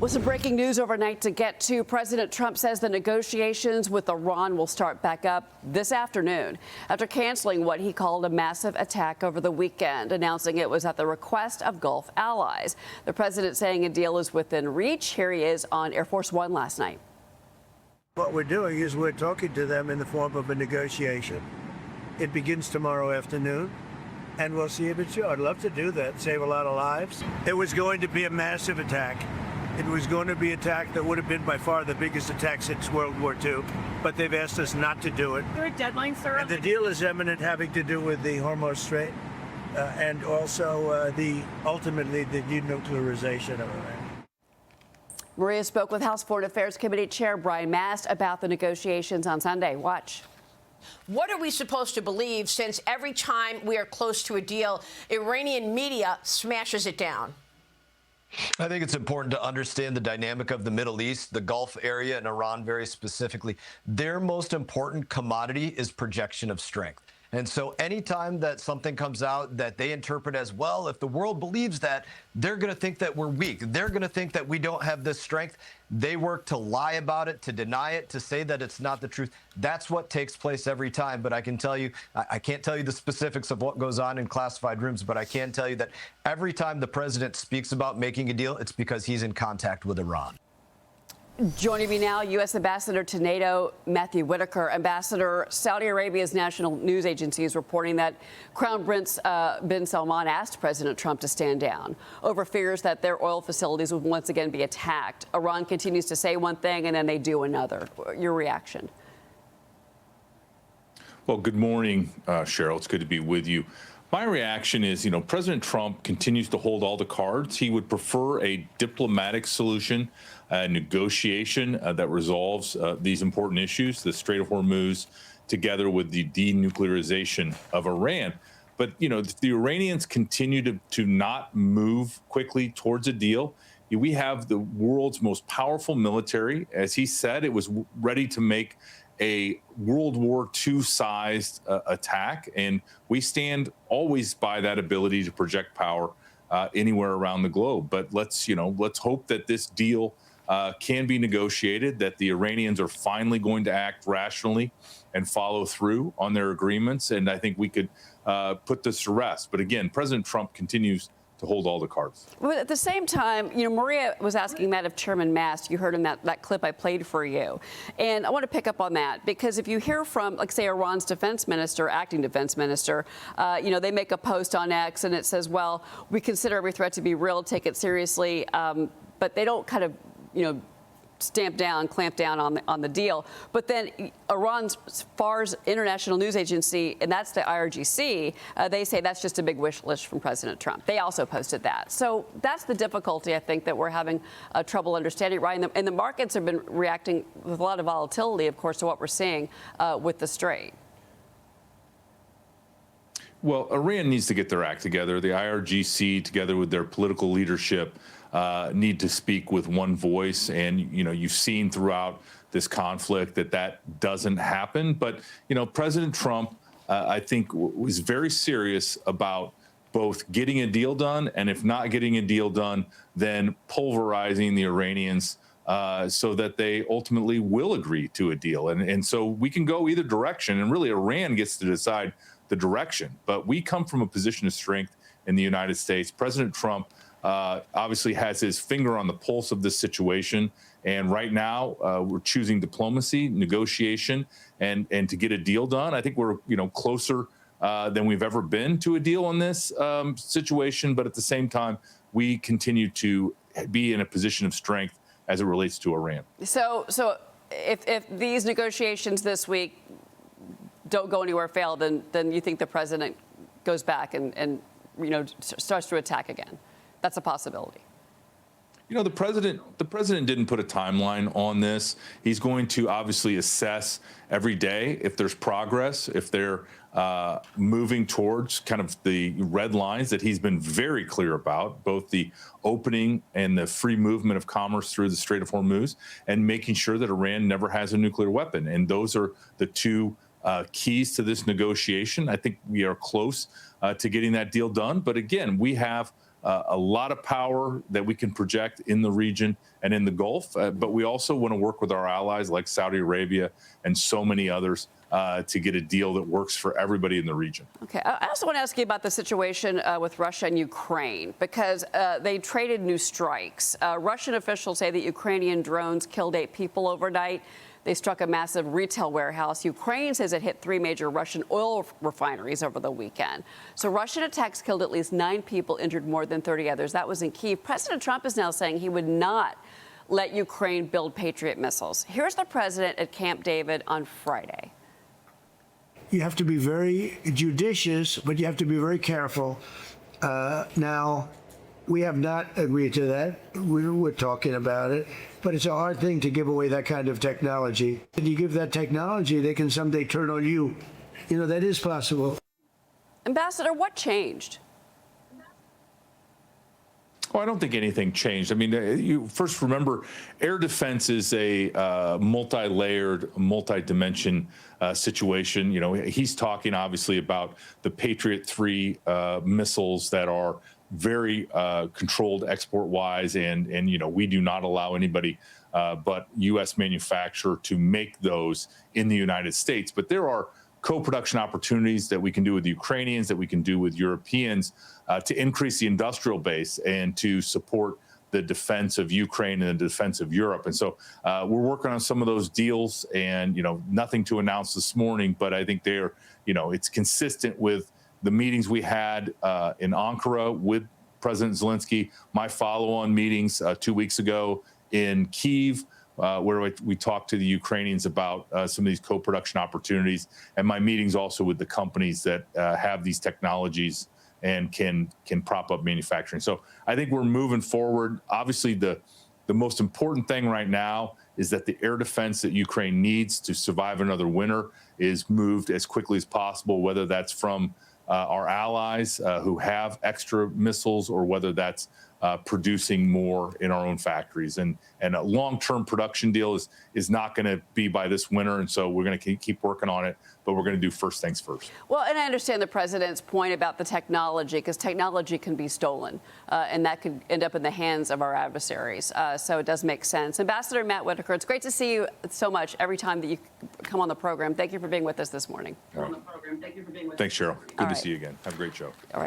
With some breaking news overnight to get to, President Trump says the negotiations with Iran will start back up this afternoon after canceling what he called a massive attack over the weekend, announcing it was at the request of Gulf allies. The president saying a deal is within reach. Here he is on Air Force One last night. What we're doing is we're talking to them in the form of a negotiation. It begins tomorrow afternoon, and we'll see if it's true. I'd love to do that, save a lot of lives. It was going to be a massive attack. It was going to be an attack that would have been by far the biggest attack since World War II, but they've asked us not to do it. Is there a deadline, sir? And the deal is imminent, having to do with the Hormuz Strait and also ultimately the denuclearization of Iran. Maria spoke with House Foreign Affairs Committee Chair Brian Mast about the negotiations on Sunday. Watch. What are we supposed to believe, since every time we are close to a deal, Iranian media smashes it down? I think it's important to understand the dynamic of the Middle East, the Gulf area, and Iran very specifically. Their most important commodity is projection of strength. And so anytime that something comes out that they interpret as, well, if the world believes that, they're going to think that we're weak. They're going to think that we don't have this strength. They work to lie about it, to deny it, to say that it's not the truth. That's what takes place every time. But I can tell you, I can't tell you the specifics of what goes on in classified rooms, but I can tell you that every time the president speaks about making a deal, it's because he's in contact with Iran. Joining me now, U.S. Ambassador to NATO Matthew Whitaker. Ambassador, Saudi Arabia's national news agency is reporting that Crown Prince bin Salman asked President Trump to stand down over fears that their oil facilities would once again be attacked. Iran continues to say one thing and then they do another. Your reaction? Well, good morning, Cheryl. It's good to be with you. My reaction is, President Trump continues to hold all the cards. He would prefer a diplomatic solution, a negotiation that resolves these important issues, the Strait of Hormuz, together with the denuclearization of Iran. But, the Iranians continue to not move quickly towards a deal. We have the world's most powerful military. As he said, it was ready to make a World War II-sized attack, and we stand always by that ability to project power anywhere around the globe. But let's hope that this deal can be negotiated, that the Iranians are finally going to act rationally and follow through on their agreements, and I think we could put this to rest. But again, President Trump continues to hold all the cards. But at the same time, Maria was asking that of Chairman Mast. You heard in that clip I played for you. And I want to pick up on that, because if you hear from, like, say, Iran's defense minister, acting defense minister, they make a post on X and it says, well, we consider every threat to be real, take it seriously. But they don't kind of, clamp down on the deal. But then Iran's Fars international news agency, and that's the IRGC, they say that's just a big wish list from President Trump. They also posted that. So that's the difficulty, I think, that we're having trouble understanding, right? And the markets have been reacting with a lot of volatility, of course, to what we're seeing with the Strait. Well, Iran needs to get their act together. The IRGC, together with their political leadership, need to speak with one voice. And, you've seen throughout this conflict that doesn't happen. But, President Trump, I think, was very serious about both getting a deal done, and if not getting a deal done, then pulverizing the Iranians so that they ultimately will agree to a deal. And so we can go either direction, and really Iran gets to decide the direction. But we come from a position of strength in the United States. President Trump obviously has his finger on the pulse of this situation. And right now, we're choosing diplomacy, negotiation, and to get a deal done. I think we're closer than we've ever been to a deal on this situation. But at the same time, we continue to be in a position of strength as it relates to Iran. So if these negotiations this week don't go anywhere, fail, then you think the president goes back and starts to attack again? That's a possibility. The president didn't put a timeline on this. He's going to obviously assess every day if there's progress, if they're moving towards kind of the red lines that he's been very clear about, both the opening and the free movement of commerce through the Strait of Hormuz, and making sure that Iran never has a nuclear weapon. And those are the two keys to this negotiation. I think we are close to getting that deal done. But again, we have a lot of power that we can project in the region and in the Gulf, but we also want to work with our allies like Saudi Arabia and so many others to get a deal that works for everybody in the region. Okay. I also want to ask you about the situation with Russia and Ukraine, because they traded new strikes. Russian officials say that Ukrainian drones killed 8 people overnight. They struck a massive retail warehouse. Ukraine says it hit 3 major Russian oil refineries over the weekend. So Russian attacks killed at least 9 people, injured more than 30 others. That was in Kyiv. President Trump is now saying he would not let Ukraine build Patriot missiles. Here's the president at Camp David on Friday. You have to be very judicious, but you have to be very careful. Now, we have not agreed to that. We're talking about it, but it's a hard thing to give away that kind of technology. If you give that technology, they can someday turn on you. You know, that is possible. Ambassador, what changed? Oh, I don't think anything changed. I mean, you first remember, air defense is a multi-layered, multi-dimension situation. You know, he's talking obviously about the Patriot 3 missiles that are very controlled export-wise, and you know, we do not allow anybody but U.S. manufacturer to make those in the United States. But there are co-production opportunities that we can do with the Ukrainians, that we can do with Europeans to increase the industrial base and to support the defense of Ukraine and the defense of Europe. And so we're working on some of those deals, and, you know, nothing to announce this morning, but I think they're, you know, it's consistent with the meetings we had in Ankara with President Zelensky, my follow-on meetings 2 weeks ago in Kyiv, where we talked to the Ukrainians about some of these co-production opportunities, and my meetings also with the companies that have these technologies and can prop up manufacturing. So I think we're moving forward. Obviously, the most important thing right now is that the air defense that Ukraine needs to survive another winter is moved as quickly as possible, whether that's from our allies who have extra missiles, or whether that's producing more in our own factories. And a long-term production deal is not going to be by this winter, and so we're going to keep working on it, but we're going to do first things first. Well, and I understand the president's point about the technology, because technology can be stolen, and that could end up in the hands of our adversaries. So it does make sense. Ambassador Matt Whitaker, it's great to see you so much every time that you come on the program. Thank you for being with us this morning. Thanks, Cheryl. Good to see you again. Have a great show. All right.